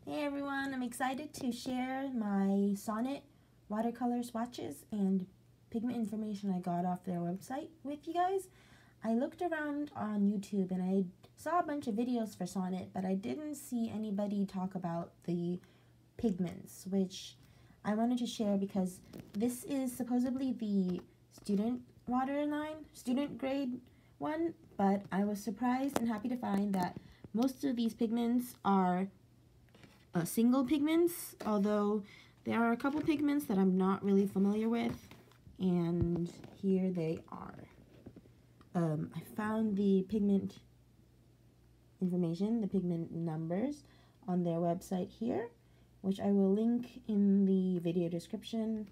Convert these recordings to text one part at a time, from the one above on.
Hey everyone, I'm excited to share my Sonnet Watercolor swatches and pigment information I got off their website with you guys. I looked around on YouTube and I saw a bunch of videos for Sonnet, but I didn't see anybody talk about the pigments, which I wanted to share because this is supposedly the student student grade one, but I was surprised and happy to find that most of these pigments are single pigments, although there are a couple pigments that I'm not really familiar with, and here they are. I found the pigment information, the pigment numbers on their website here, which I will link in the video description.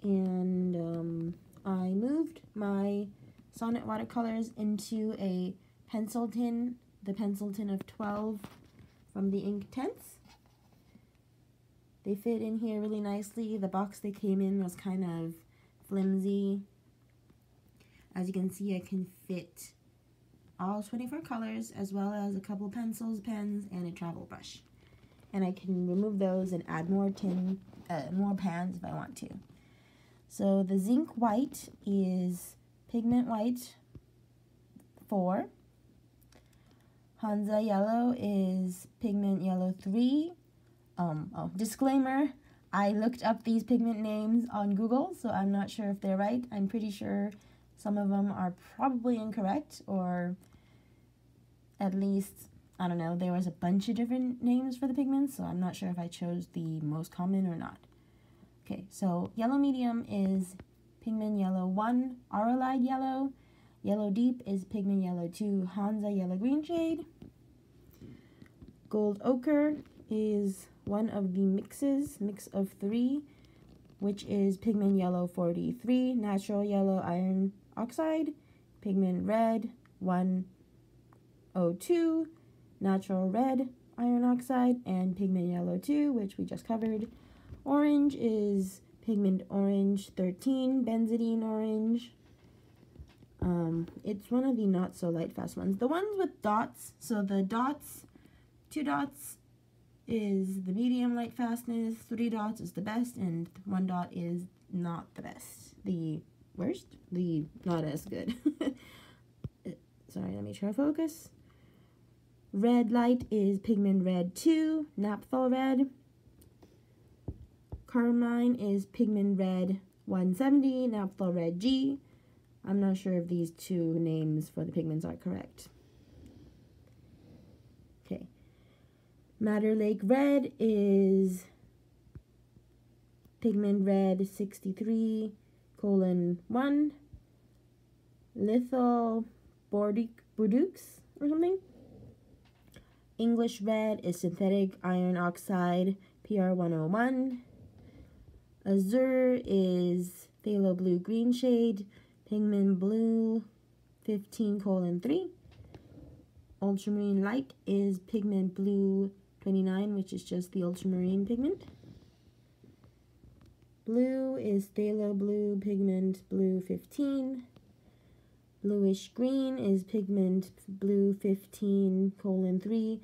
And I moved my Sonnet watercolors into a pencil tin, the pencil tin of 12 from the Inktense. They fit in here really nicely. The box they came in was kind of flimsy. As you can see, I can fit all 24 colors as well as a couple pencils, pens, and a travel brush. And I can remove those and add more pans if I want to. So the Zinc White is Pigment White 4. Hansa Yellow is Pigment Yellow 3. Disclaimer, I looked up these pigment names on Google, so I'm not sure if they're right. I'm pretty sure some of them are probably incorrect, or at least, I don't know, there was a bunch of different names for the pigments, so I'm not sure if I chose the most common or not. Okay, so Yellow Medium is Pigment Yellow 1, Auralide Yellow. Yellow Deep is Pigment Yellow 2, Hansa Yellow Green shade. Gold Ochre is one of the mix of 3, which is Pigment Yellow 43, Natural Yellow Iron Oxide, Pigment Red 102, Natural Red Iron Oxide, and Pigment Yellow 2, which we just covered. Orange is Pigment Orange 13, Benzidine Orange. It's one of the not so light fast ones. The ones with dots, so the dots, 2 dots is the medium light fastness, 3 dots is the best, and 1 dot is not the best. The worst? The not as good. Sorry, let me try to focus. Red light is Pigment Red 2, Naphthol Red. Carmine is Pigment Red 170, Naphthol Red G. I'm not sure if these two names for the pigments are correct. Okay. Madder Lake Red is Pigment Red 63:1. Lithal Bordeaux or something. English Red is Synthetic Iron Oxide PR 101. Azure is Phthalo Blue Green shade, Pigment Blue 15:3. Ultramarine Light is Pigment Blue 29, which is just the ultramarine pigment. Blue is Phthalo Blue Pigment Blue 15. Bluish Green is Pigment Blue 15:3,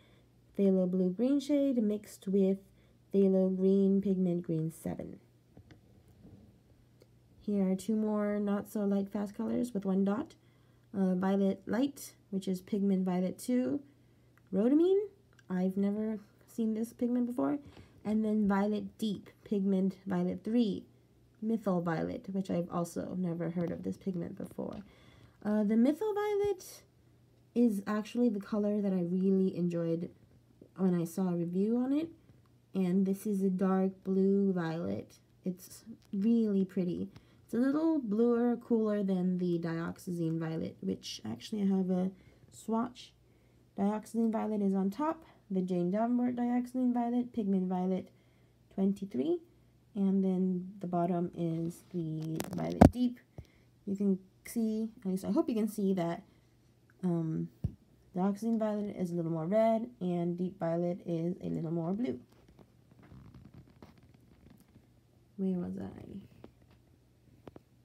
Phthalo Blue Green shade mixed with Phthalo Green Pigment Green 7. Here are 2 more not so light fast colors with 1 dot. Violet Light, which is Pigment Violet 2, Rhodamine. I've never seen this pigment before. And then Violet Deep, Pigment Violet 3, Methyl Violet, which I've also never heard of this pigment before. The Methyl Violet is actually the color that I really enjoyed when I saw a review on it. And this is a dark blue violet. It's really pretty. It's a little bluer, cooler than the Dioxazine Violet, which actually I have a swatch. Dioxazine Violet is on top. The Jane Davenport Dioxazine Violet, Pigment Violet 23. And then the bottom is the Violet Deep. You can see, at least I hope you can see that Dioxazine Violet is a little more red and Deep Violet is a little more blue. Where was I?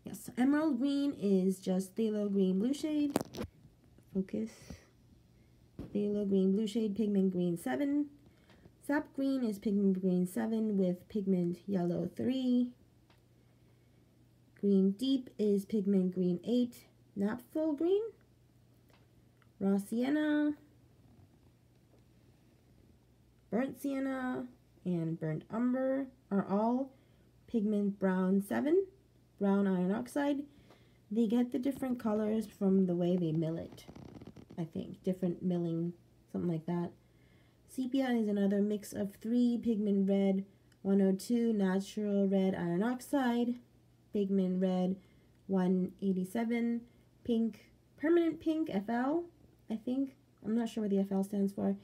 Yes, Emerald Green is just Phthalo Green Blue shade. Focus. Phthalo Green Blue shade, Pigment Green 7. Sap green is pigment green 7 with pigment yellow 3. Green deep is pigment green 8, naphtha green. Raw sienna, burnt sienna, and burnt umber are all pigment brown 7, brown iron oxide. They get the different colors from the way they mill it, I think. Different milling, something like that. Sepia is another mix of 3, pigment red 102, natural red iron oxide, pigment red 187, pink, permanent pink FL, I think. I'm not sure what the FL stands for.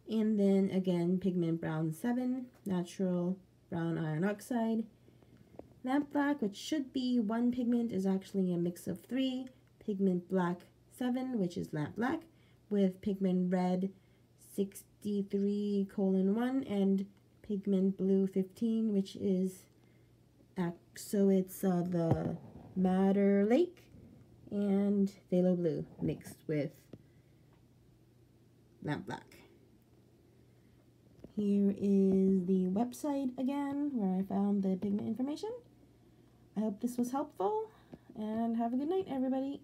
And then again, pigment brown 7, natural brown iron oxide. Lamp black, which should be 1 pigment, is actually a mix of 3. Pigment black 7, which is lamp black, with pigment red 63:1 and pigment blue 15, which is so it's the Madder Lake and Phthalo blue mixed with lamp black. Here is the website again where I found the pigment information. I hope this was helpful, and have a good night, everybody.